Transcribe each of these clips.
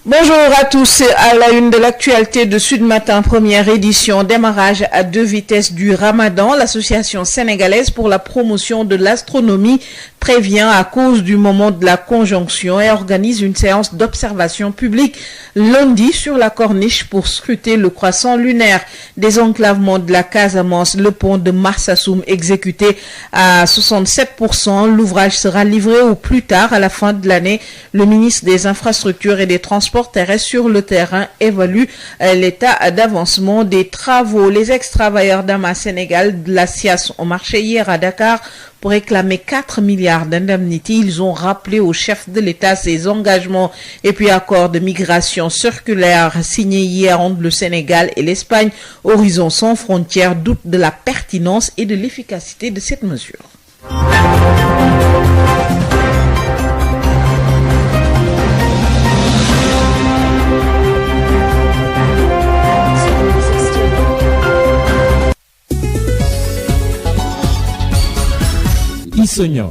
Bonjour à tous, à la une de l'actualité de Sud Matin, première édition, démarrage à 2 vitesses du Ramadan. L'association sénégalaise pour la promotion de l'astronomie prévient à cause du moment de la conjonction et organise une séance d'observation publique lundi sur la corniche pour scruter le croissant lunaire. Désenclavement de la Casamance, le pont de Marsassoum exécuté à 67%. L'ouvrage sera livré au plus tard à la fin de l'année. Le ministre des Infrastructures et des Transports terrestres sur le terrain évalue l'état d'avancement des travaux. Les ex-travailleurs d'Ama Sénégal de la SIAS ont marché hier à Dakar pour réclamer 4 milliards d'indemnités. Ils ont rappelé au chef de l'État ses engagements. Et puis accord de migration circulaire signé hier entre le Sénégal et l'Espagne. Horizon sans frontières doute de la pertinence et de l'efficacité de cette mesure.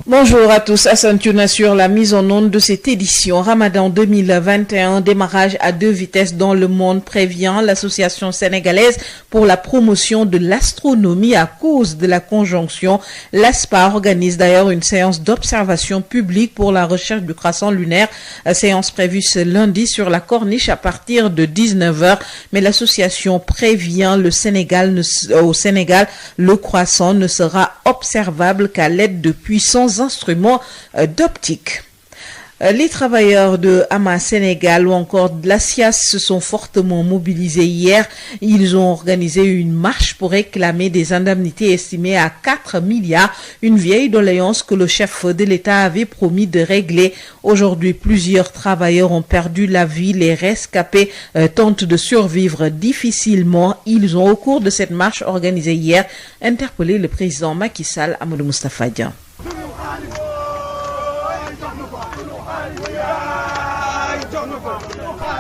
Bonjour à tous, Hassan Tuna sur la mise en onde de cette édition. Ramadan 2021, démarrage à 2 vitesses dans le monde, prévient l'association sénégalaise pour la promotion de l'astronomie à cause de la conjonction. L'ASPA organise d'ailleurs une séance d'observation publique pour la recherche du croissant lunaire, séance prévue ce lundi sur la corniche à partir de 19h. Mais l'association prévient au Sénégal, le croissant ne sera observable qu'à l'aide de puissants instruments d'optique. Les travailleurs de Ama Sénégal ou encore de la SIAS se sont fortement mobilisés hier. Ils ont organisé une marche pour réclamer des indemnités estimées à 4 milliards, une vieille doléance que le chef de l'État avait promis de régler. Aujourd'hui, plusieurs travailleurs ont perdu la vie. Les rescapés tentent de survivre difficilement. Ils ont, au cours de cette marche organisée hier, interpellé le président Macky Sall, Amadou Moustapha Dian.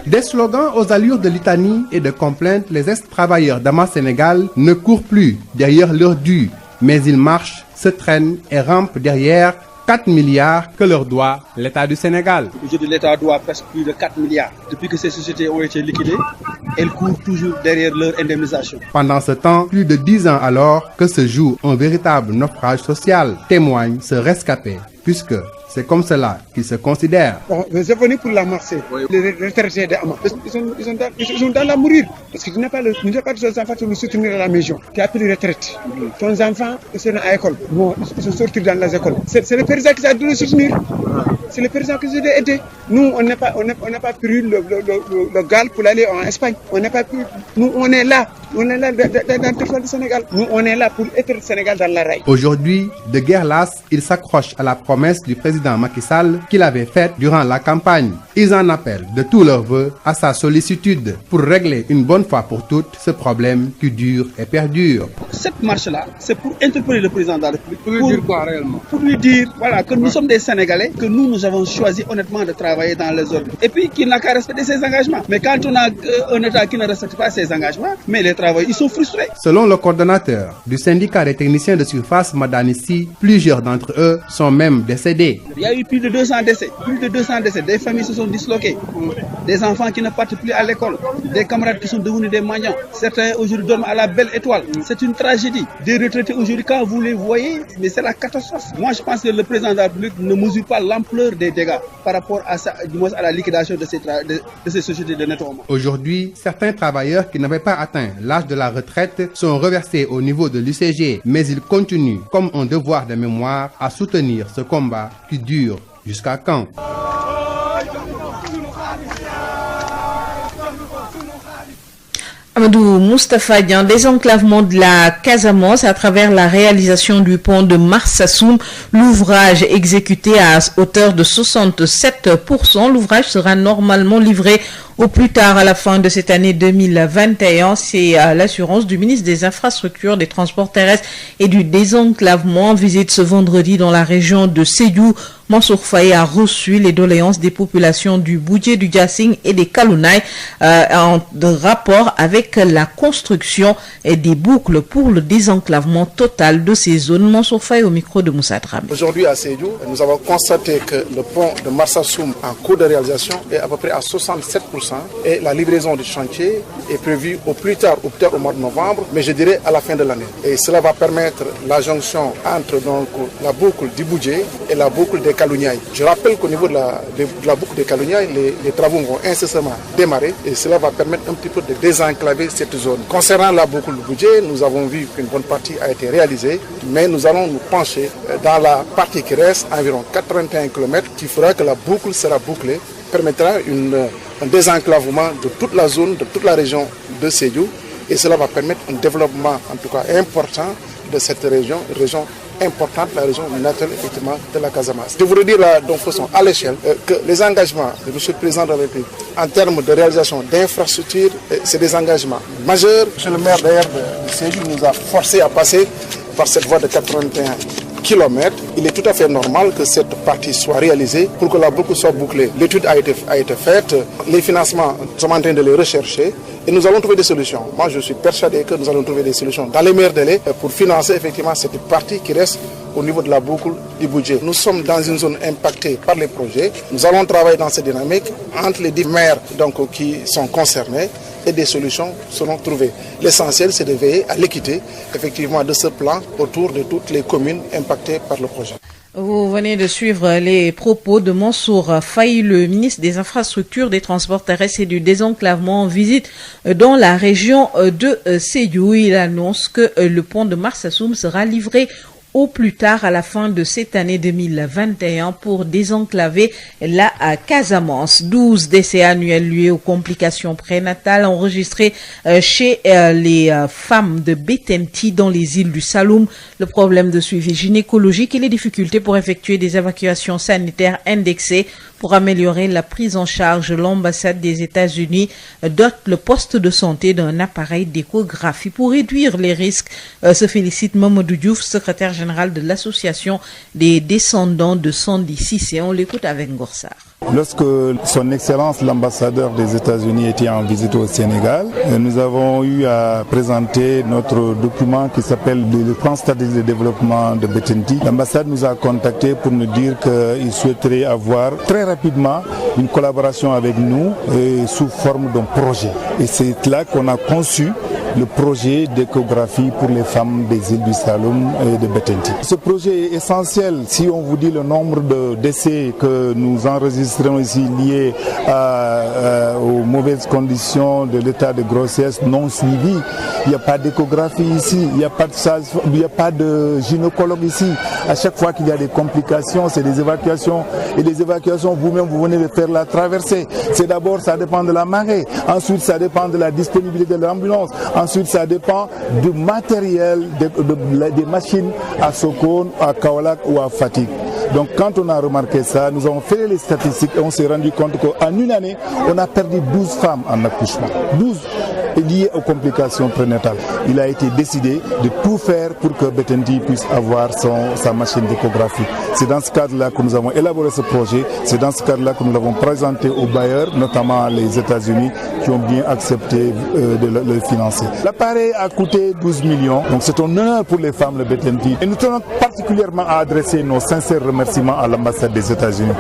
Des slogans aux allures de litanie et de complaintes, les ex-travailleurs d'Ama Sénégal ne courent plus derrière leur dû, mais ils marchent, se traînent et rampent derrière 4 milliards que leur doit l'État du Sénégal. Aujourd'hui, l'État doit presque plus de 4 milliards. Depuis que ces sociétés ont été liquidées, elles courent toujours derrière leur indemnisation. Pendant ce temps, plus de 10 ans alors que se joue un véritable naufrage social, témoigne ce rescapé, puisque c'est comme cela qu'ils se considèrent. Je suis venu pour la marcher. Oui. Les retraités d'Ama, ils sont dans la mourir. Parce que tu n'as pas de tes enfants pour nous soutenir à la maison. Tu as pris de retraite. Ton enfant, c'est à l'école. Bon, ils sont sortis dans les écoles. C'est le président qui a dû le soutenir. C'est le président qui nous a aidés. Nous, on n'a pas pris le gal pour aller en Espagne. On n'a pas pu. Nous, on est là. On est là dans le territoire du Sénégal. Nous, on est là pour être le Sénégal dans la rail. Aujourd'hui, de guerre lasse, il s'accroche à la promesse du président Macky Sall qu'il avait faite durant la campagne. Ils en appellent de tous leurs vœux à sa sollicitude pour régler une bonne fois pour toutes ce problème qui dure et perdure. Cette marche-là, c'est pour interpeller le président de la République. Pour lui dire quoi réellement? Pour lui dire voilà, que nous sommes des Sénégalais, que nous avons choisi honnêtement de travailler dans les ordres. Et puis qu'il n'a qu'à respecter ses engagements. Mais quand on a un État qui ne respecte pas ses engagements, mais les travailleurs, ils sont frustrés. Selon le coordonnateur du syndicat des techniciens de surface Madanissi, plusieurs d'entre eux sont même décédés. Il y a eu plus de 200 décès. Plus de 200 décès. Des familles se sont disloquées. Des enfants qui ne partent plus à l'école. Des camarades qui sont devenus des mendiants. Certains aujourd'hui dorment à la belle étoile. C'est une tragédie. Des retraités aujourd'hui, quand vous les voyez, mais c'est la catastrophe. Moi, je pense que le président de la République ne mesure pas l'ampleur des dégâts par rapport à la liquidation de ces sociétés de nettoiement. Aujourd'hui, certains travailleurs qui n'avaient pas atteint l'âge de la retraite sont reversés au niveau de l'UCG, mais ils continuent, comme un devoir de mémoire, à soutenir ce combat qui dure jusqu'à quand? Amadou Moustapha Dian, désenclavement de la Casamance à travers la réalisation du pont de Marsassoum. L'ouvrage exécuté à hauteur de 67%. L'ouvrage sera normalement livré au plus tard à la fin de cette année 2021. C'est l'assurance du ministre des Infrastructures, des Transports terrestres et du désenclavement. Visite ce vendredi dans la région de Sédhiou Mansour Faye a reçu les doléances des populations du Boudjé, du Djassing et des Kalounaï en rapport avec la construction des boucles pour le désenclavement total de ces zones. Mansour Faye au micro de Moussa Dramé. Aujourd'hui à Sédhiou, nous avons constaté que le pont de Marsassoum en cours de réalisation est à peu près à 67% et la livraison du chantier est prévue au plus tard ou peut-être au mois de novembre, mais je dirais à la fin de l'année. Et cela va permettre la jonction entre donc la boucle du Boudjé et la boucle des Kalounaï. Je rappelle qu'au niveau de la boucle des Kalounaï, les travaux vont incessamment démarrer et cela va permettre un petit peu de désenclaver cette zone. Concernant la boucle du Boudjé, nous avons vu qu'une bonne partie a été réalisée, mais nous allons nous pencher dans la partie qui reste, environ 81 km, qui fera que la boucle sera bouclée, permettra un désenclavement de toute la zone, de toute la région de Sédhiou, et cela va permettre un développement en tout cas important de cette région importante, la région naturelle effectivement de la Casamance. Je voudrais dire là, donc, façon à l'échelle, que les engagements de M. le Président de la République en termes de réalisation d'infrastructures, c'est des engagements majeurs. M. le maire d'ailleurs de Sédhiou nous a forcé à passer par cette voie de 81 km. Il est tout à fait normal que cette partie soit réalisée pour que la boucle soit bouclée. L'étude a été faite, les financements, nous sommes en train de les rechercher et nous allons trouver des solutions. Moi, je suis persuadé que nous allons trouver des solutions dans les meilleurs délais pour financer effectivement cette partie qui reste au niveau de la boucle du budget. Nous sommes dans une zone impactée par les projets. Nous allons travailler dans cette dynamique entre les 10 maires donc, qui sont concernés et des solutions seront trouvées. L'essentiel, c'est de veiller à l'équité effectivement de ce plan autour de toutes les communes impactées par le projet. Vous venez de suivre les propos de Mansour Faye, le ministre des Infrastructures, des Transports terrestres et du désenclavement en visite dans la région de Sédhiou. Il annonce que le pont de Marsassoum sera livré au plus tard à la fin de cette année 2021 pour désenclaver la Casamance. 12 décès annuels liés aux complications prénatales enregistrés chez les femmes de Betenti dans les îles du Saloum. Le problème de suivi gynécologique et les difficultés pour effectuer des évacuations sanitaires indexées pour améliorer la prise en charge. L'ambassade des États-Unis dote le poste de santé d'un appareil d'échographie pour réduire les risques. Se félicite Mamadou Diouf, secrétaire général de l'association des descendants de Sandy Cissé. On l'écoute avec Ngorsar. Lorsque son Excellence l'ambassadeur des États-Unis était en visite au Sénégal, nous avons eu à présenter notre document qui s'appelle le plan stratégique de développement de Betenti. L'ambassade nous a contactés pour nous dire qu'il souhaiterait avoir très rapidement une collaboration avec nous sous forme d'un projet. Et c'est là qu'on a conçu le projet d'échographie pour les femmes des îles du Saloum et de Betenti. Ce projet est essentiel. Si on vous dit le nombre de décès que nous enregistrons ici liés aux mauvaises conditions de l'état de grossesse non suivi, il n'y a pas d'échographie ici, il n'y a pas de gynécologue ici. À chaque fois qu'il y a des complications, c'est des évacuations. Et les évacuations, vous-même, vous venez de faire la traversée. C'est d'abord, ça dépend de la marée. Ensuite, ça dépend de la disponibilité de l'ambulance. Ensuite, ça dépend du matériel, des machines à Sokone, à Kaolack ou à Fatick. Donc quand on a remarqué ça, nous avons fait les statistiques et on s'est rendu compte qu'en une année, on a perdu 12 femmes en accouchement. 12 liées aux complications prénatales. Il a été décidé de tout faire pour que Betenti puisse avoir sa machine d'échographie. C'est dans ce cadre-là que nous avons élaboré ce projet. C'est dans ce cadre-là que nous l'avons présenté aux bailleurs, notamment les États-Unis, qui ont bien accepté de le financer. L'appareil a coûté 12 millions. Donc c'est un honneur pour les femmes de Betenti. Et nous tenons particulièrement à adresser nos sincères remerciements à l'ambassade des États-Unis.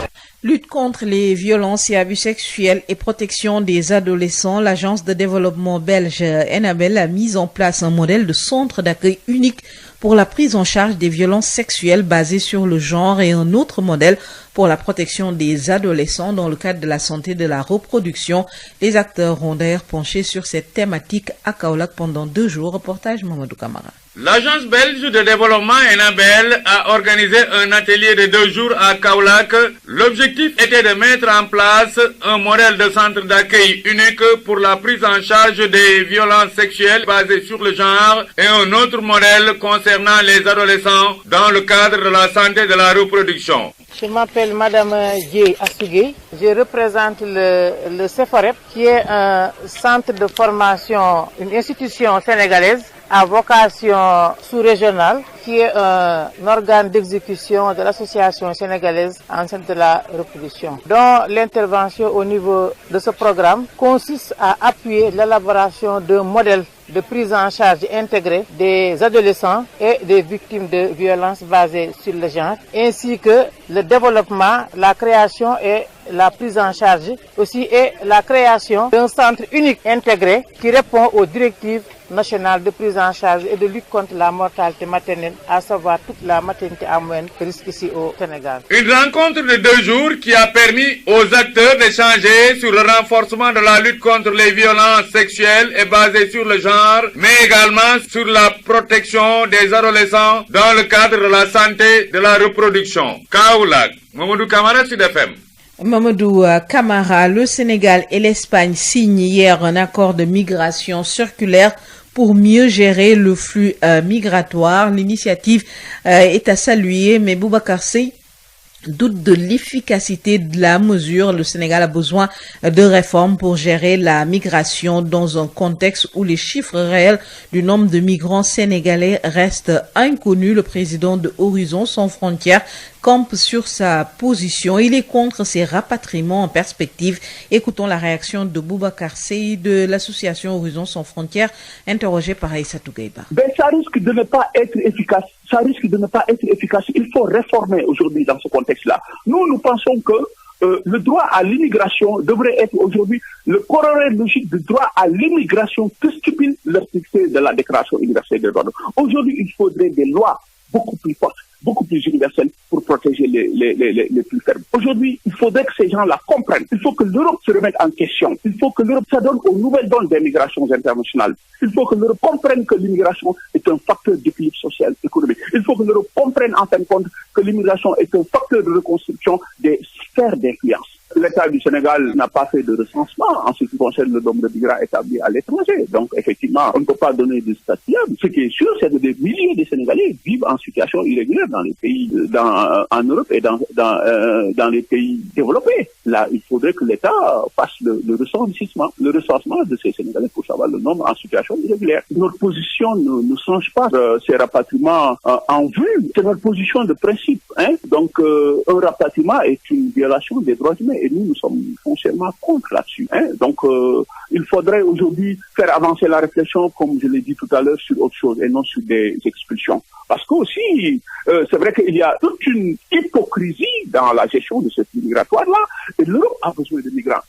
Lutte contre les violences et abus sexuels et protection des adolescents, l'agence de développement belge Enabel a mis en place un modèle de centre d'accueil unique pour la prise en charge des violences sexuelles basées sur le genre et un autre modèle pour la protection des adolescents dans le cadre de la santé de la reproduction. Les acteurs ont d'ailleurs penché sur cette thématique à Kaolack pendant 2 jours. Reportage Mamadou Kamara. L'agence belge de développement Enabel a organisé un atelier de 2 jours à Kaolack. L'objectif était de mettre en place un modèle de centre d'accueil unique pour la prise en charge des violences sexuelles basées sur le genre et un autre modèle concernant les adolescents dans le cadre de la santé de la reproduction. Je m'appelle Madame Dié Assougé. Je représente le CEFOREP, qui est un centre de formation, une institution sénégalaise à vocation sous-régionale, qui est un organe d'exécution de l'association sénégalaise enceinte de la reproduction, dont l'intervention au niveau de ce programme consiste à appuyer l'élaboration d'un modèle de prise en charge intégrée des adolescents et des victimes de violences basées sur le genre, ainsi que le développement, la création et la prise en charge, aussi et la création d'un centre unique intégré qui répond aux directives nationales de prise en charge et de lutte contre la mortalité maternelle, à savoir toute la maternité à moindre risque ici au Sénégal. Une rencontre de 2 jours qui a permis aux acteurs d'échanger sur le renforcement de la lutte contre les violences sexuelles et basées sur le genre, mais également sur la protection des adolescents dans le cadre de la santé de la reproduction. Kaolack, Mamadou Camara, Sud FM. Mamadou Camara, le Sénégal et l'Espagne signent hier un accord de migration circulaire pour mieux gérer le flux migratoire. L'initiative est à saluer, mais Boubacar Seye doute de l'efficacité de la mesure. Le Sénégal a besoin de réformes pour gérer la migration dans un contexte où les chiffres réels du nombre de migrants sénégalais restent inconnus. Le président de Horizon Sans Frontières campe sur sa position. Il est contre ces rapatriements en perspective. Écoutons la réaction de Boubacar Seye de l'association Horizon Sans Frontières, interrogé par Aïssatou Gaïba. Ça risque de ne pas être efficace. Il faut réformer aujourd'hui dans ce contexte-là. Nous pensons que le droit à l'immigration devrait être aujourd'hui le corollaire logique du droit à l'immigration que stipule l'article de la Déclaration universelle des droits de l'homme. Aujourd'hui, il faudrait des lois beaucoup plus fortes, beaucoup plus universelles pour protéger les plus faibles. Aujourd'hui, il faudrait que ces gens-là comprennent. Il faut que l'Europe se remette en question. Il faut que l'Europe s'adonne aux nouvelles donnes des migrations internationales. Il faut que l'Europe comprenne que l'immigration est un facteur d'équilibre social et économique. Il faut que l'Europe comprenne en fin de compte que l'immigration est un facteur de reconstruction des sphères d'influence. L'État du Sénégal n'a pas fait de recensement en ce qui concerne le nombre de migrants établis à l'étranger. Donc, effectivement, on ne peut pas donner de statistiques. Ce qui est sûr, c'est que des milliers de Sénégalais vivent en situation irrégulière dans les pays, en Europe et dans les pays développés. Là, il faudrait que l'État fasse le recensement de ces Sénégalais pour savoir le nombre en situation irrégulière. Notre position ne change pas ces rapatriements en vue. C'est notre position de principe. Donc, un rapatriement est une violation des droits humains. Et nous sommes foncièrement contre là-dessus. Donc, il faudrait aujourd'hui faire avancer la réflexion, comme je l'ai dit tout à l'heure, sur autre chose et non sur des expulsions. Parce que aussi, c'est vrai qu'il y a toute une hypocrisie dans la gestion de ce flux migratoire-là, et l'Europe a besoin de migrants.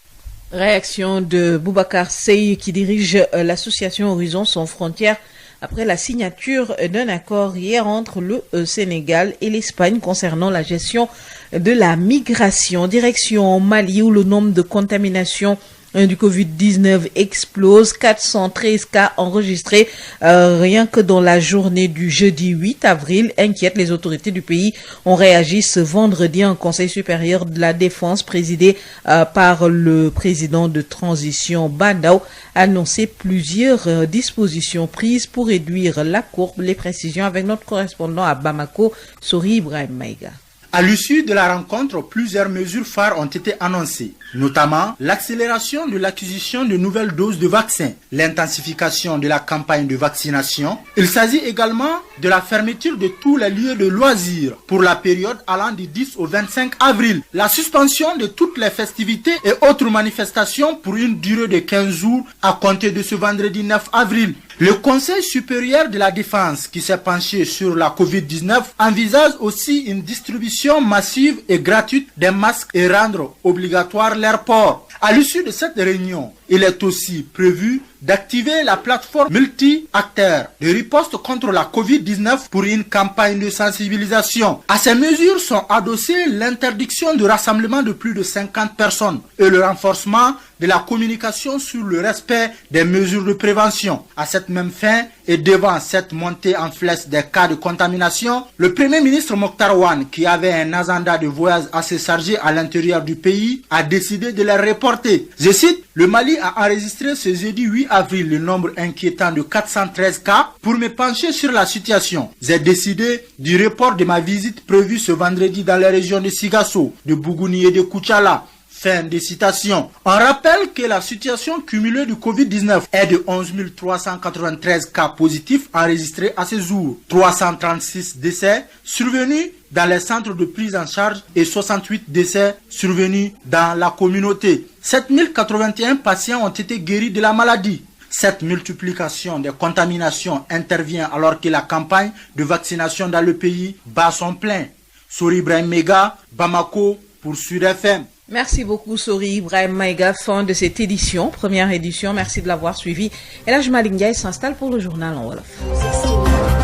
Réaction de Boubacar Seye qui dirige l'association Horizon Sans Frontières après la signature d'un accord hier entre le Sénégal et l'Espagne concernant la gestion de la migration. Direction Mali où le nombre de contaminations du Covid-19 explose. 413 cas enregistrés rien que dans la journée du jeudi 8 avril inquiète les autorités du pays. On réagi ce vendredi un conseil supérieur de la défense présidé par le président de transition Bandao a annoncé plusieurs dispositions prises pour réduire la courbe. Les précisions avec notre correspondant à Bamako, Sori Ibrahim Maïga. À l'issue de la rencontre, plusieurs mesures phares ont été annoncées, notamment l'accélération de l'acquisition de nouvelles doses de vaccins, l'intensification de la campagne de vaccination. Il s'agit également de la fermeture de tous les lieux de loisirs pour la période allant du 10 au 25 avril, la suspension de toutes les festivités et autres manifestations pour une durée de 15 jours à compter de ce vendredi 9 avril. Le Conseil supérieur de la défense, qui s'est penché sur la Covid-19, envisage aussi une distribution massive et gratuite des masques et rendre obligatoire leur port. À l'issue de cette réunion, il est aussi prévu d'activer la plateforme multi-acteurs de riposte contre la Covid-19 pour une campagne de sensibilisation. À ces mesures sont adossées l'interdiction de rassemblement de plus de 50 personnes et le renforcement de la communication sur le respect des mesures de prévention. À cette même fin et devant cette montée en flèche des cas de contamination, le Premier ministre Mokhtar Ouane, qui avait un agenda de voyage assez chargé à l'intérieur du pays, a décidé de les reporter. Je cite, le Mali a enregistré ce jeudi 8 avril le nombre inquiétant de 413 cas. Pour me pencher sur la situation, j'ai décidé du report de ma visite prévue ce vendredi dans les régions de Sigasso, de Bougouni et de Koutchala. Fin de citation. On rappelle que la situation cumulée du Covid-19 est de 11 393 cas positifs enregistrés à ce jour, 336 décès survenus dans les centres de prise en charge et 68 décès survenus dans la communauté. 7081 patients ont été guéris de la maladie. Cette multiplication des contaminations intervient alors que la campagne de vaccination dans le pays bat son plein. Sori Ibrahim Mega, Bamako pour Sud FM. Merci beaucoup Sori Ibrahim Maïga, fin de cette édition, première édition. Merci de l'avoir suivi. El Hadj Malick Ndiaye s'installe pour le journal en wolof.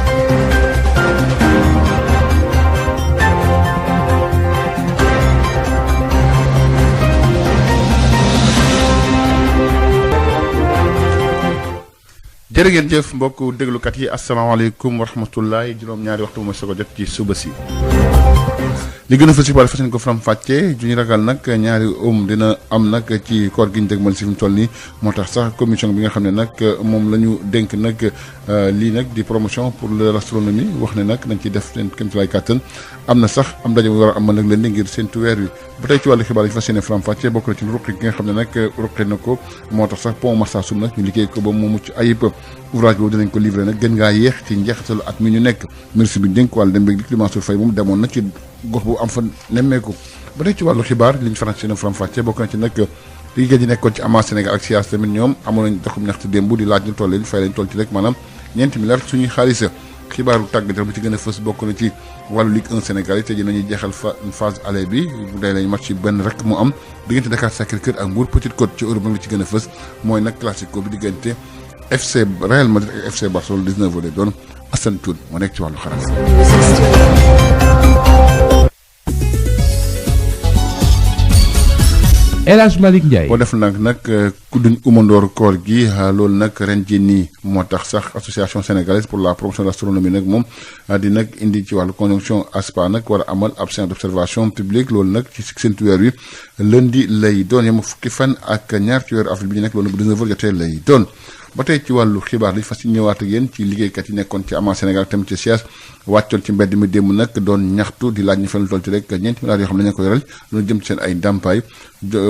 jërë ngeen jëf mbokku déglukat yi asalaamaaleykum wa rahmatullahi juróom-ñaari waxtu mooy soog a jot ci suba si. li gën a fës ci wàllu fas yéene ko faram fàccee ju ñu ragal nag ñaari dina am nag ci koor gi ñu dégmal si fi mu toll nii moo tax sax commission bi nga xam ne nag moom la ñu dénk nag lii nag di promotion pour l'astronomie wax ne nag nañ ciy def seen kéemtalaay kàttan am na sax am ndaje bu war a amal nag leen di ngir séntu weer wi ba tey ci wàllu xibaar yi fas yéene faram fàccee bokk na ci ruqi gi nga xam ne nag ruqi na ko moo tax sax pont Marsassoum nag ñu liggéey ko ba mu mucc ayib ouvrage boobu dinañ ko livré nag gën ngaa yéex ci njeexitalu at mi ñu nekk ministre bi dénk wàllu dem beeg di Mansour Faye moom demoon na ci gox bu am fa nemmeeku ba tey ci wàllu xibaar liñ faral seen faram fàccee bokk na ci nag liggéey ji nekkoon ci ama Sénégal ak SIAS tamit ñoom amoon nañ doxum ñaxtu démb di laaj ñu toll leen fay leen toll ci rek maanaam ñeenti milliards suñuy xaalis xibaaru tàggat bi ci gën a fës bokk na ci wàllu Ligue 1 Sénégal yi te dinañuy jeexal phase aller bi bu day lañ match yi benn rek mu am diggante Dakar Sacré-Cœur ak Mbour Petite Côte ci Europe bi ci gën a fës mooy nag classico bi diggante FC Real Madrid ak FC Barcelone 19 lay doon Assane Thioune moo nekk ci wàllu xaras. El Hadj Malick Ndiaye. boo def nag ku duñ umandoor koor gi loolu nag ren jii nii moo tax sax association sénégalaise pour la promotion de l'astronomie nag moom di nag indi ci wàllu conjonction ASPA nag war a amal ab séance d'observation publique loolu nag ci seentu weer wi lundi lay doon yem fukki fan ak ñaar ci weeru avril bi ñu nekk loolu bu 19h jotee lay doon. ba tey ci wàllu xibaar li fas ñëwaat ak yéen ci liggéeykat yi nekkoon ci ama Sénégal tamit ci SIAS wàccoon ci mbedd mi démb nag doon ñaxtu di laaj ñu fa lu toll ci rek ñeenti milliards yoo xam ne dañu ko yoral lu jëm ci seen ay ndàmpaay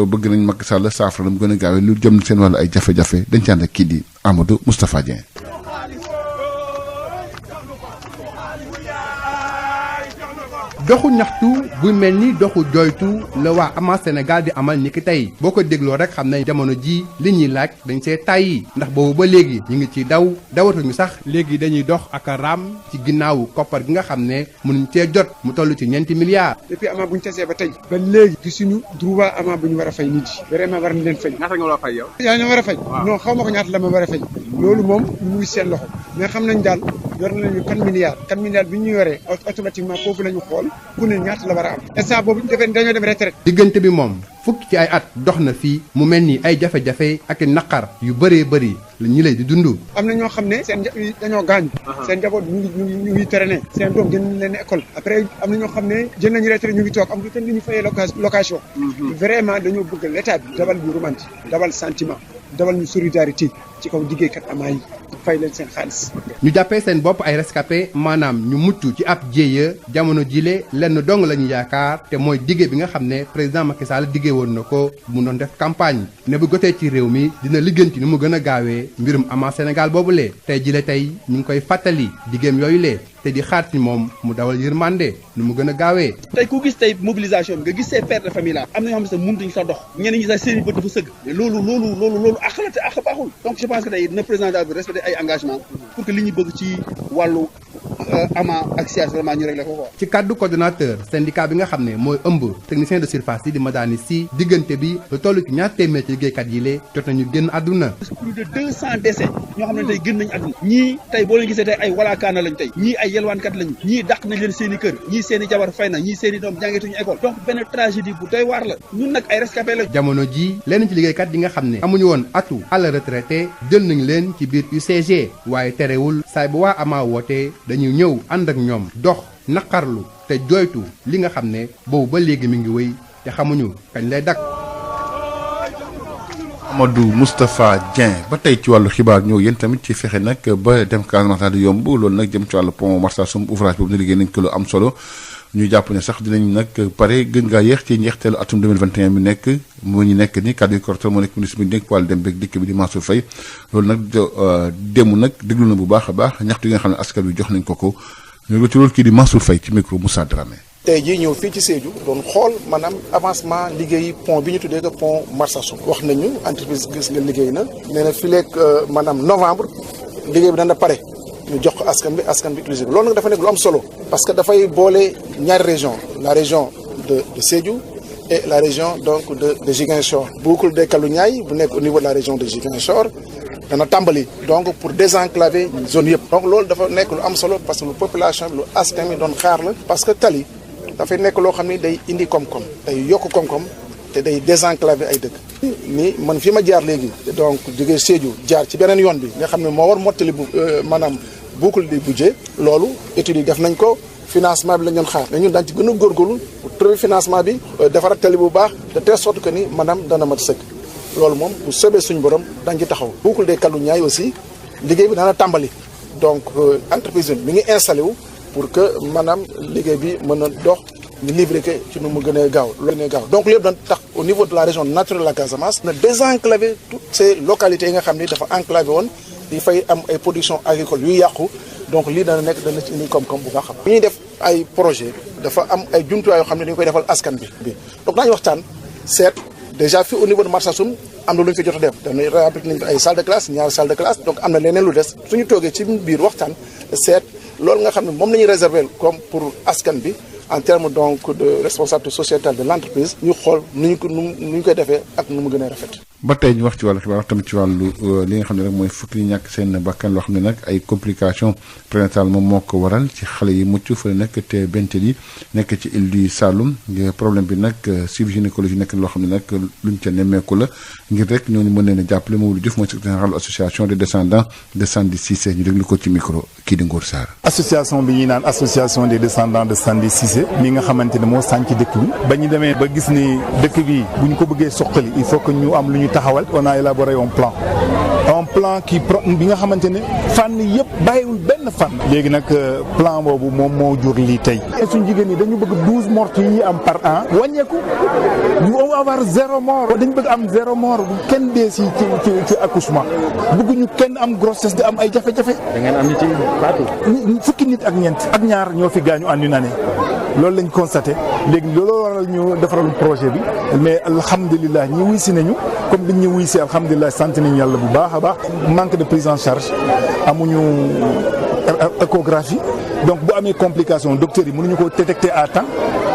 bëgg nañ Macky Sall saafara la mu gën a gaawee lu jëm seen wàllu ay jafe-jafe dañ ci ànd ak kii di Amadou Moustapha Dieng. doxu ñaxtu bu mel ni doxu joytu la waa ama Sénégal di amal ni ki tey boo ko dégloo rek xam ne jamono ji li ñuy laaj dañ see tàyyi ndax boobu ba léegi ñu ngi ci dawatuñu sax léegi dañuy dox ak a raam ci ginnaawu koppar gi nga xam ne mënuñ cee jot mu toll ci ñeenti milliards. depuis ama bu ñu tasee ba tey ba léegi gisuñu droit ama bu ñu war a fay nit yi vraiment war na leen fay. ñaata nga war a fay yow. yaa ñu war a fay. non xaw ma ko ñaata la ma war a fay. loolu moom mu ngi seen loxo mais xam nañ daal yor nañu 4 milliards bi ñu yoree automatiquement foofu la ñu xool ku ne ñaata la war a am instant boobu dañoo dem retraite. diggante bi moom fukki ci ay at dox na fii mu mel ni ay jafe-jafe ak naqar yu bëree bëri la ñi lay di dund. am na ñoo xam ne seen dañoo gaañu. seen njaboot ñu ngi traîner seen doom gën leen école. après am na ñoo xam ne jël nañu retraite ñu ngi toog am lu kenn li ñu fayee location. vraiment dañoo bëgg l'état bi dabal ñu romantique dabal sentiment dabal ñu solidarité ci kaw liggéeykat amaa yi fay leen seen xaalis. ñu jàppee seen bopp ay rescapé maanaam ñu mucc ci ab jéeya jamono jile lenn dong la ñu yaakaar te mooy dige bi nga xam ne président Macky Sall dige woon na ko mu doon def campagne ne bu gotee ci réew mi dina liggéenti ni mu gën a gaawee mbirum ama Sénégal boobulee tey jile tey ñu ngi koy fàttali digeem yooyu lee te di xaar ci moom mu dawal yërmande ni mu gën a gaawee. tey ku gis tey mobilisation bi nga gis ces pères de famille là am na ñoo xam ne sax mënutuñu sax dox ñenn ñi sax seen i bët dafa sëgg mais loolu àq la te àq baaxul donc je pense que tey dina président daal bi respecter ay engagement pour que li ñu bëgg ci wàllu ama ak SIAS vraiment ñu réglé ko quoi. ci kaddu coordonnateur syndicat bi nga xam ne mooy ëmb technicien de surface yi di Madani si diggante bi lu toll ci ñaar téeméer ci liggéeykat yi lee jot nañu génn àdduna. plus de 200 décès ñoo xam ne tey génn nañu àdduna ñii tey boo leen gisee tey ay walaakaana lañ tey ñii ay yelwaankat lañu ñii dàq nañ leen seen i kër ñii seen i jabar fay na ñii seen i doom jàngeetuñu école donc benn tragédie bu doy waar la ñun nag ay rescapé la. jamono ji lenn ci liggéeykat yi nga xam ne amuñu woon atu à la retraité jël nañ leen ci biir UCG waaye terewul saay bu waa ama woote dañuy ñëw ànd ak ñoom dox naqarlu te jooytu li nga xam ne boobu ba léegi mi ngi wéy te xamuñu kañ lay dakk. Amadou Moustapha Dieng ba tey ci wàllu xibaar ñëw yéen tamit ci fexe nag ba dem Casamance di yomb loolu nag jëm ci wàllu pont Marsassoum ouvrage boobu ne liggéey nañ ko lu am solo ñu jàpp ne sax dinañ nag pare gën ngaa yéex ci njeexteelu atum 2021 bi nekk mu ñu nekk ni kàddu yu korto moo nekk ministre bi nekk wàllu dem beeg dikk bi di Mansour Faye loolu nag démb nag déglu na bu baax a baax ñaxtu yi nga xam ne askan wi jox nañ ko ñu ci loolu kii di Mansour Faye ci micro Moussa Dramé. tey jii ñëw fii ci Sédhiou doon xool maanaam avancement liggéey pont bi ñu tuddee que pont Marsassoum wax nañu entreprise gis nga liggéey na nee na fii léegi maanaam novembre liggéey bi dana pare ñu jox ko askan bi utiliser ko loolu nag dafa nekk lu am solo parce que dafay boole ñaari région la région de Sédhiou et la région donc de Ziguinchor. boucle de Kalou-Niayes bu nekk au niveau de la région de Ziguinchor dana tàmbali donc pour désenclaver zone yëpp. donc loolu dafa nekk lu am solo parce que lu population bi lu askan bi doon xaar la parce que tali dafay nekk loo xam ne day indi koom-koom day yokk koom-koom te day désenclaver ay dëkk. ni man fi ma jaar léegi donc jógee Sédhiou jaar ci beneen yoon bi nga xam ne moo war mottali maanaam boucle du budget loolu études yi def nañ ko financement bi la ñu doon xaar mais ñun daañu ci gën a góorgóorlu pour trouver financement bi defaraat tali bu baax de telle sorte que ni maanaam dana mat sëkk loolu moom bu soobee suñu borom dañ ci taxaw. boucle des Kalou-Niayes aussi liggéey bi dana tàmbali donc entreprise bi mi ngi installé wu pour que maanaam liggéey bi mën a dox ñu livré que ci nu mu gën a gaaw donc lépp dañ tax au niveau de la région naturelle de la Casamance na désenclaver toutes ces localités yi nga xam ni dafa enclavé woon di fay am ay production agricole yu yàqu donc lii dana ci indi koom-koom bu baax a baax. bu ñuy def ay projet dafa am ay jumtuwaay yoo xam ne dañu koy defal askan bi donc daañu waxtaan seet déjà fii au niveau de Marsassoum am na lu ñu fi jot a def dañuy réhabilité nañ fi ay salle de classe ñaari salle de classe donc am na leneen lu des suñu toogee ci biir waxtaan seet loolu nga xam ne moom la ñuy réserver comme pour askan bi en termes donc de responsabilité sociétale de l'entreprise ñu xool nu ñu koy defee ak nu mu gën a rafet. ba tey ñu wax ci wàllu xibaar tamit ci wàllu li nga xam ne rek mooy fukki ñi ñàkk seen bakkan loo xam ne nag ay complications prénatales moom moo ko waral ci xale yi mucc fa nekk te bentel yi nekk ci île du Saloum problème bi nag suivi gynécologie nekk loo xam ne nag luñ ca nemmeeku la ngir rek ñooñu mën leen a jàppale Mamadou Diouf mooy secrétaire général association des descendants de Sandi Cissé ñu déglu ko ci micro kii di Ngor Sarr. association bi ñuy naan association des descendants de Sandi Cissé mi nga xamante ne moo sànc dëkk bi ba ñu demee ba gis ni dëkk bi bu ñu ko bëggee soqali il faut que ñu am lu ñu taxawal on a élaboré un plan bi nga xamante ne fànn yëpp bàyyiwul benn fànn. léegi nag plan boobu moom moo jur lii tey. et suñu jigéen ñi dañu bëgg 12 morts yi am par an wàññeeku ñu avoir 0 mort dañu bëgg am 0 mort bu kenn dee ci accouchement bëgguñu kenn am grossesse di am ay jafe-jafe. da ngeen am nit yi faatu. fukki nit ak ñeent ak ñaar ñoo fi gaañu en une année. loolu lañ constaté léegi looloo waral ñu defaral projet bi mais alhamdulilah ñi wuy si nañu comme biñ ñu wuy si alhamdulilah sant nañu yàlla bu baax a baax manque de prise en charge amuñu échographie donc bu amee complication docteurs yi mënuñu ko détecter à temps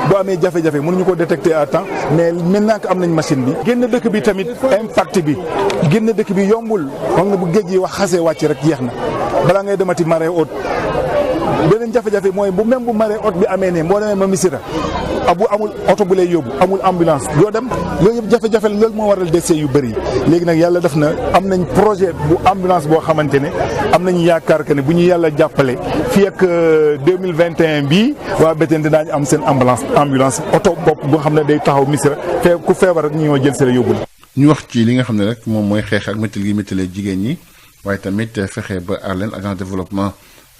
bu amee jafe-jafe mënuñu ko détecter à temps mais maintenant que am nañ machine bi génn dëkk bi tamit impact bi génn dëkk bi yombul xam nga bu géej gi wax xasee wàcc rek jeex na balaa ngay demati marée haute beneen jafe-jafe mooy bu même bu marée haute bi amee ne boo demee ma Missirah bu amul oto bu lay yóbbu amul ambulance doo dem loolu yëpp jafe-jafe la loolu moo waral décès yu bëri léegi nag yàlla def na am nañ projet bu ambulance boo xamante ne am nañu yaakaar que ne bu ñu yàlla jàppale fii ak 2021 bii waa Bettenty daañu am seen ambulance oto bopp boo xam ne day taxaw Missirah ku feebar rek ñu ñoo jël si la yóbbu la. ñu wax ci li nga xam ne rek moom mooy xeex ak méttal gi méttalee jigéen ñi waaye tamit fexe ba aar leen agence développement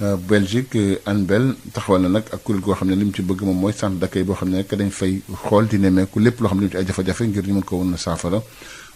Belgique ANBEL taxawal na nag ak kuréel goo xam ne li mu ci bëgg moom mooy centre d'accueil boo xam ne rek dañ fay xool di nemmeeku lépp loo xam ne ci ay jafe-jafe ngir ñu mën ko woon a saafara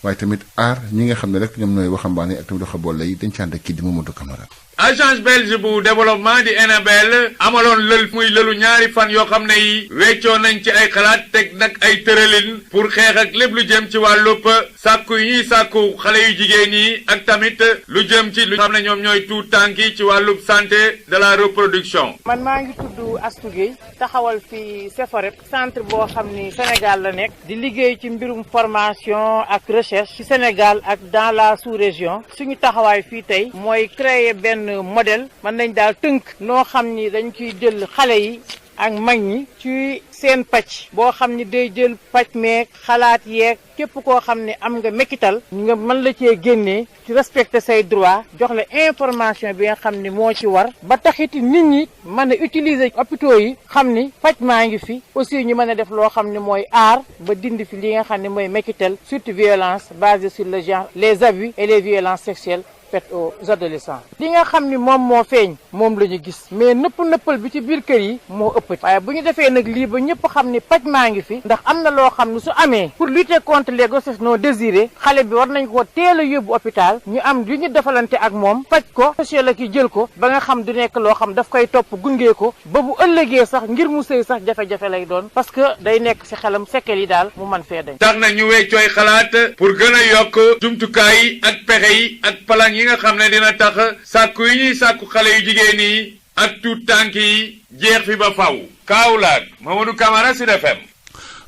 waaye tamit aar ñi nga xam ne rek ñoom ñooy waxambaane ak tamit waxaboole yi dañ ci ànd ak kii di Mamadou Camara. agence belge bu développement di ANBEL amaloon muy lëlu ñaari fan yoo xam ne yi weccoo nañ ci ay xalaat teg nag ay tëralin pour xeex ak lépp lu jëm ci wàllub sàkku yi ñuy sàkku xale yu jigéen yi ak tamit lu jëm ci lu xam ne ñoom ñooy tuut tànk yi ci wàllub santé de la reproduction. man maa ngi tudd Astou Gueye taxawal fi Seforep centre boo xam ni Sénégal la nekk di liggéey ci mbirum formation ak recherche ci Sénégal ak dans la sous-région suñu taxawaay fii tey mooy créer benn modèle mën nañ daal tënk noo xam ni dañ ciy jël xale yi ak mag ñi ci seen pàcc boo xam ni day jël pàcc meeg xalaat yeeg képp koo xam ne am nga mekkital nga mën la cee génnee ci respecter say droit jox la information bi nga xam ni moo ci war ba taxiti nit ñi mën a utiliser hôpitaux yi xam ni pàcc maa ngi fi aussi ñu mën a def loo xam ne mooy aar ba dindi fi li nga xam ne mooy mekkital surtout violence basée sur le genre les abus et les violences sexuelles faite aux adolescents. li nga xam ni moom moo feeñ moom la ñu gis mais nëppal bi ci biir kër yi moo ëpp waaye bu ñu defee nag lii ba ñëpp xam ni paj maa ngi fi ndax am na loo xam ne su amee pour lutter contre les grossesses non désirées xale bi war nañ ko teel a yóbbu hôpital ñu am lu ñu defalante ak moom faj ko sociologue yi jël ko ba nga xam du nekk loo xam daf koy topp gungee ko ba bu ëllëgee sax ngir mu sëy sax jafe-jafe lay doon parce que day nekk ci xelam sekkeel yi daal mu man fee dañ. tax na ñu weccooy xalaat pour gën a yokk jumtukaay yi ak pexe yi ak plan yi nga xam ne dina tax sàkku yi ñuy sàkku xale yu jigéen yi ak tuut tànk yi jeex fi ba faw. Kaolack Mamadou Camara Sud FM.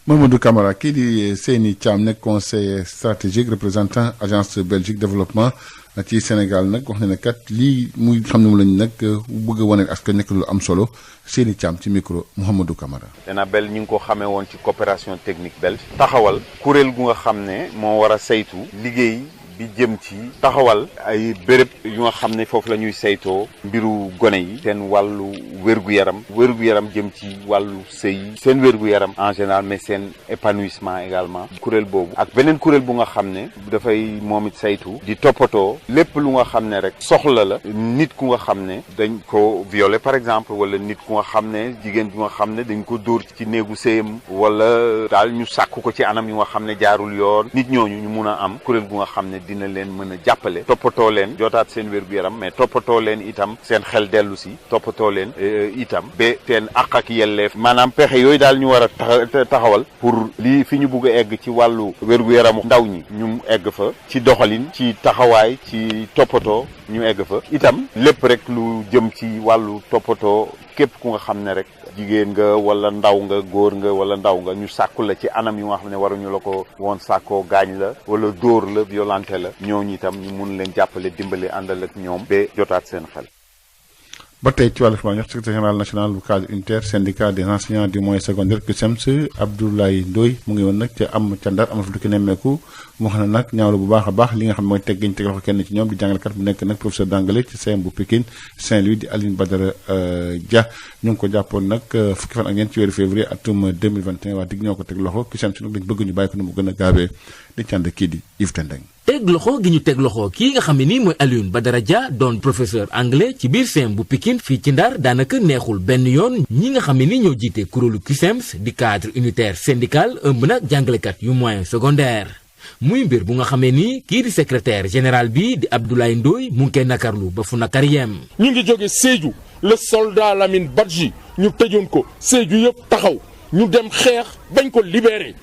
Mamadou Camara kii di Seyni Thiam nekk conseiller stratégique représentant agence Belgique développement ci Sénégal nag wax na ne kat lii muy xam ne mu lañ nag bëgg a wane askan nekk lu am solo Seyni Thiam ci micro Mouhamadou Camara. ENABEL ñu ngi ko xamee woon ci coopération technique belge taxawal kuréel gu nga xam ne moo war a saytu liggéey bi jëm ci taxawal ay béréb yu nga xam ne foofu la ñuy saytoo mbiru gone yi seen wàllu wér-gu-yaram jëm ci wàllu sëy seen wér-gu-yaram en général mais seen épanouissement également kuréel boobu ak beneen kuréel bu nga xam ne dafay moom it saytu di toppatoo lépp lu nga xam ne rek soxla la nit ku nga xam ne dañ ko violé par exemple wala nit ku nga xam ne jigéen bu nga xam ne dañ ko dóor ci néegu sëyam wala daal ñu sàkku ko ci anam yu nga xam ne jaarul yoon nit ñooñu ñu mun a am kuréel gu nga xam ne dina leen mën a jàppale toppatoo leen jotaat seen wér-gu-yaram mais toppatoo leen itam seen xel dellu si toppatoo leen itam ba seen àq ak yelleef maanaam pexe yooyu daal ñu war a taxawal pour lii fi ñu bugg a egg ci wàllu wér-gu-yaramu ndaw ñi ñu egg fa ci doxalin ci taxawaay ci toppatoo ñu egg fa itam lépp rek lu jëm ci wàllu toppatoo képp ku nga xam ne rek jigéen nga wala ndaw nga góor nga wala ndaw nga ñu sàkku la ci anam yu nga xam ne waruñu la ko woon sàkkoo gaañ la wala dóor la violenté la ñooñu itam ñu mun leen jàppale dimbale àndal ak ñoom ba jotaat seen xel. ba tey ci wàllu xibaar ñox secrétaire général national bu cadre unitaire syndicat des enseignants du moyen secondaire CUSEMS Abdoulaye Ndoye mu ngi woon nag ca Ndar am na fa dukki nemmeeku moo xam ne nag ñaawlu bu baax a baax li nga xam ne mooy teggiñ teg loxo kenn ci ñoom di jàngalekat bu nekk nag professeur d'anglais ci CEM bu Pikine Saint-Louis di Aline Badara Dia ñu ngi ko jàppoon nag fukki fan ak ñeent ci weeru février atum 2021 waa digg ñoo ko teg loxo CUSEMS nag dañ bëgg ñu bàyyi ko ni mu gën a gaawee di cànd kii di Yves Tendeng teg loxo gi ñu teg loxo kii nga xam ne nii mooy Alioune Badara Dia doon professeur anglais ci biir CEM bu Pikine fii ci Ndar daanaka neexul benn yoon ñi nga xam ne ni ñoo jiite kuréelu CUSEMS di cadre unitaire syndical ëmb nag jàngalekat yu moyen secondaire muy mbir bu nga xamee ni kii di secrétaire général bi di Abdoulaye Ndoye mu ngi koy nakarlu ba fu nakar yem ñu ngi jóge Sédhiou le soldat Lamine Badji ñu tëjoon ko Sédhiou yëpp taxaw ñu dem xeex bañ ko libéré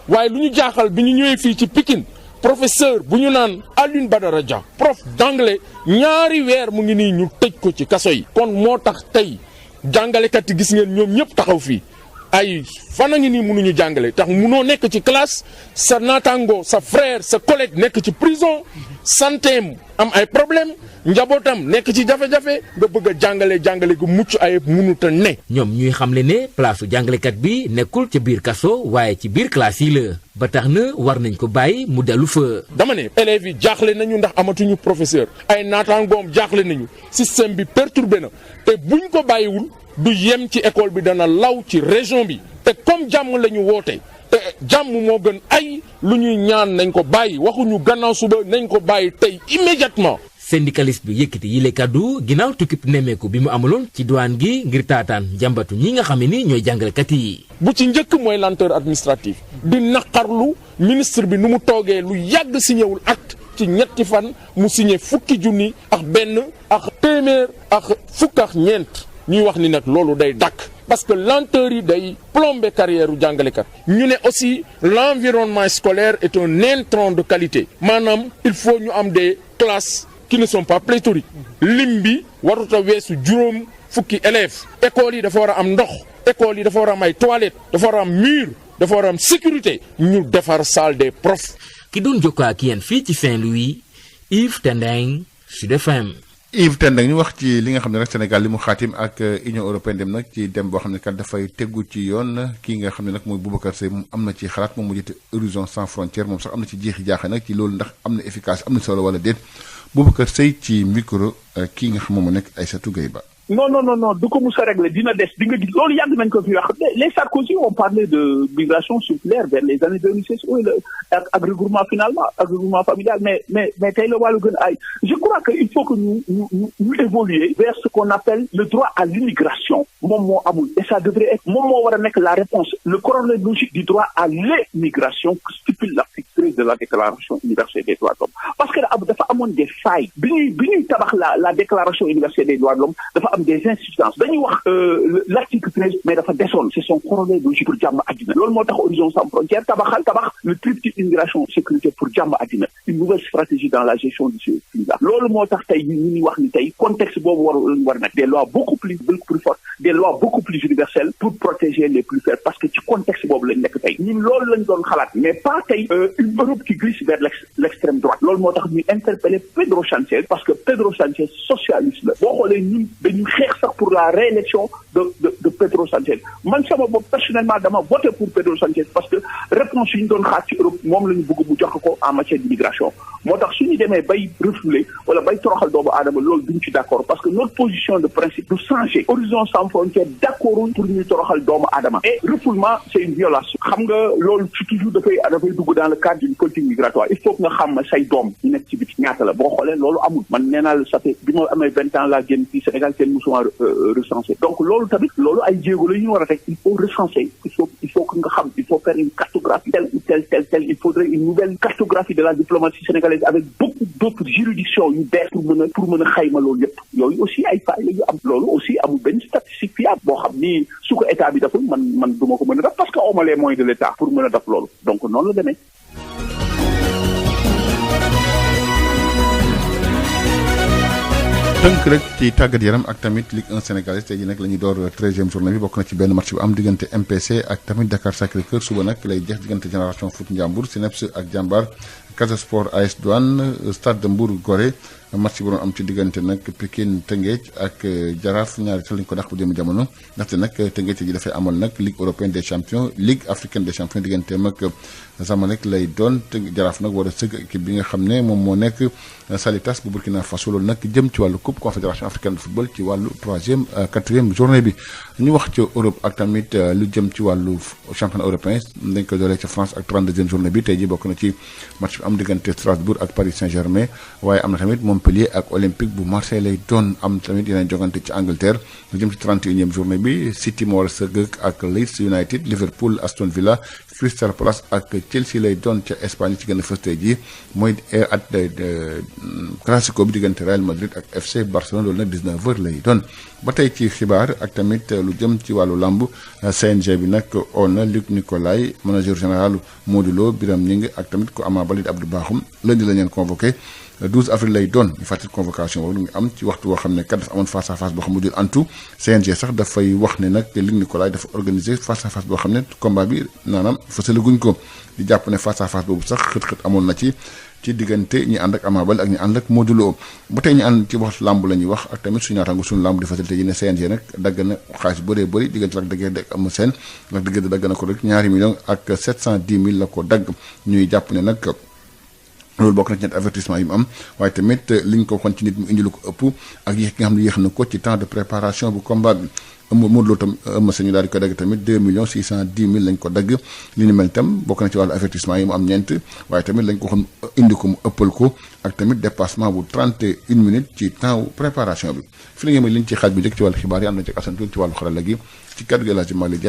waaye lu ñu jaaxal bi ñu ñëwee fii ci Pikine professeur bu ñu naan Alioune Badara Dia prof d'anglais ñaari weer mu ngi nii ñu tëj ko ci kaso yi kon moo tax tey jàngalekat yi gis ngeen ñoom ñëpp taxaw fii ay fan a ngi nii mënuñu jàngale tax munoo nekk ci classe sa naataango sa frère sa collègue nekk ci prison santeem am ay problème njabootam nekk ci jafe-jafe nga bëgg a jàngale gu mucc ayib mënut a ne. ñoom ñuy xamle ne place jàngalekat bi nekkul ca biir kaso waaye ci biir classe yi la ba tax na war nañ ko bàyyi mu dellu fa. dama ne élèves yi jaaxle nañu ndax amatuñu professeur ay naataangoom jaaxle nañu système bi perturbé na te buñ ko bàyyiwul du yem ci école bi dana law ci région bi te comme jàmm la ñu woote te jàmm moo gën ay lu ñuy ñaan nañ ko bàyyi waxuñu gannaaw suba nañ ko bàyyi tey immédiatement. syndicaliste bi yëkkati yile kàddu ginnaaw tukkib nemmeeku bi mu amaloon ci douane gi ngir taataan jàmbatu ñi nga xam ne ni ñooy jàngalekat yi. bu ci njëkk mooy lenteur administrative di naqarlu ministre bi nu mu toogee lu yàgg signéwul acte ci ñetti fan mu signé fukki junni ak benn ak téeméer ak fukk ak ñeent ñuy wax ni nag loolu day dakk parce que lenteur yi day plomber carrière u jàngalekat ñu ne aussi l'environnement scolaire est un intrant de qualité maanaam il faut ñu am des classes qui ne sont pas pléthoriques lim bi warut a weesu juróom fukki élèves écoles yi dafa war a am ndox écoles yi dafa war a am ay toilettes dafa war a am mur dafa war a am sécurité ñu defar salle des profs. ki doon jokkoo ak yéen fii ci Saint-Louis Yves Tendeng Sud FM. Yves Tendeng ñu wax ci li nga xam ne rek Sénégal li mu xaatim ak Union européenne dem nag ci dem boo xam ne kat dafay tegu ci yoon kii nga xam ne nag mooy Boubacar Seye moom am na ci xalaat moom mu jiite Horizon Sans Frontières moom sax am na ci jeexi jaaxe nag ci loolu ndax am na efficace am na solo wala déet Boubacar Seye ci micro kii nga xam moom moo nekk Aïssatou Gueye Ba. non du ko mus a régler dina des di nga gis loolu yàgg nañ ko fi wax les Sarkozy ont parlé de migration circulaire vers les années 2016 ak regroupement familial mais tey la wàllu gën ay je crois que il faut que ñu évoluer vers ce qu'on appelle le droit à l'immigration moom moo amul et ça devrait être moom moo war a nekk la réponse le corollaire logique du droit à l'immigration que stipule l'article 13 de la déclaration universelle des droits de l'homme parce que dafa amoon des failles bi ñuy tabax la déclaration universelle des droits de l'homme dafa am des insuffisances dañuy wax l'article 13 mais dafa desoon c'est son corollaire logique pour jàmm àddina loolu moo tax Horizon sans frontières tabax le triptyque immigration sécurité pour jàmm àddina une nouvelle stratégie dans la gestion de ce pays-là loolu moo tax tey ñu ñuy wax ni tey contexte boobu war nag des lois beaucoup plus fortes des lois beaucoup plus universelles pour protéger les plus faibles parce que ci contexte boobu lañ nekk tey ñun loolu lañ doon xalaat mais pas tey une Europe qui glisse vers l'extrême droite loolu moo tax ñuy interpeller Pedro Sánchez parce que Pedro Sánchez socialiste la boo xoolee ñun dañuy xeex sax pour la réélection de Pedro Sánchez man sama bopp personnellement dama voté pour Pedro Sánchez parce que réponse yi ñu doon xaar ci Europe moom la ñu bëgg mu jox ko en matière d'immigration moo tax suñu demee bay refouler wala bay toroxal doomu aadama loolu duñ ci d'accord parce que notre position de principe du changer Horizon sans frontières d'accord pour ñuy toroxal doomu aadama et refoulement c'est une violation xam nga loolu ci toujours dafay dugg dans le cadre d'une politique migratoire il faut que nga xam say doom ñu nekk ci biti ñaata la boo xoolee loolu amul man nee naa la ça fait bi ma amee 20 ans laa génn fii Sénégal kenn musuma recenser donc loolu tamit loolu ay jéego la ñu war a teg il faut recenser il faut que nga xam il faut faire une cartographie telle ou telle il faudrait une nouvelle cartographie de la diplomatie sénégalaise avec beaucoup d'autres juridictions yu bees pour mën a xayma loolu yëpp yooyu aussi ay failles la yu am loolu aussi amul benn statistique fiable boo xam ni su ko état bi deful man du ma ko mën a def parce que awma les moyens de l'état pour mën a def loolu donc noonu la demee. tënk rek ci tàggat yaram ak tamit Ligue 1 sénégalaise tey jii nag la ñuy door 13e journée bi bokk na ci benn match bu am diggante MPC ak tamit Dakar Sacré-Cœur suba nag lay jeex diggante Génération Foot Ndiambour Cneps ak Jambar Casa Sport AS Douane Stade de Mbour Gorée match bu doon am ci diggante nag Pikine Tëngéej ak Jaraaf ñaari tal lañu ko dàq bu jëm jamono ndaxte nag Tëngéej ji dafay amal nag Ligue européenne des champions Ligue africaine des champions digganteem ak Zamalek lay doon te Jaraaf nag war a sëgg équipe bi nga xam ne moom moo nekk Salitas bu Burkina Faso loolu nag jëm ci wàllu coupe confédération africaine de football ci wàllu 4e journée bi ñu wax ci Europe ak tamit lu jëm ci wàllu championnat européen dañ ko dooree ca France ak 32e journée bi tey ji bokk na ci match bi am diggante Strasbourg ak Paris Saint-Germain waaye am na tamit Montpellier ak Olympique bu Marseille lay doon am tamit yeneen jogante ci Angleterre lu jëm ci 31e journée bi City moo war a sëgg ak Leeds United Liverpool Aston Villa Crystal Palace ak Chelsea lay doon ca Espagne ci gën a fës tey jii mooy at classico bi diggante Real Madrid ak FC Barcelone loolu nag 19h lay doon ba tey ci xibaar ak tamit lu jëm ci wàllu lamb CNG bi nag on na Luc Nicolaï manager général Modou Lo Biram Ñing ak tamit ko Ama Baldé Abdou Bakhoum lundi la leen convoqué 12 avril lay doon ñu fàttali convocation boobu lu ngi am ci waxtu woo xam ne kat dafa amoon face à face boo xam ne mujjul antu CNG sax dafay wax ne nag Luc Nicolaï dafa organiser face à face boo xam ne combat bi naanaam fësalaguñ ko di jàpp ne face à face boobu sax xët-xët amoon na ci diggante ñi ànd ak Ama Baldé ak ñi ànd ak Modou Lo ba tey ñi ànd ci wax lamb la ñuy wax ak tamit suñu naataango suñu lamb di facilité yi ne CNG nag dagg na xaalis bëree bëri diggante Lac de Guiers ak Eumeu Sène Lac de Guiers dagg na ko rek 2 millions ak 710 000 la ko dagg ñuy jàpp ne nag loolu bokk na ci ñetti avertissement yi mu am waaye tamit liñ ko xon ci nit mu indi lu ko ëpp ak yéex nga xam ne yéex na ko ci temps de préparation bu combat bi Modou Lo tam Eumeu Sène ñu daal di ko dagg tamit 2 millions 610 000 lañ ko dagg li ni mel tam bokk na ci wàllu avertissement yi mu am ñeent waaye tamit lañ ko xon indi ko mu ëppal ko ak tamit dépassement bu 31 minutes ci temps préparation bi fi la ngeen may liñ ci xaaj bi njëkk ci wàllu xibaar yi am na ci Assane Tour ci wàllu xarala gi ci kaddu gi El Hadji Malick Ndiaye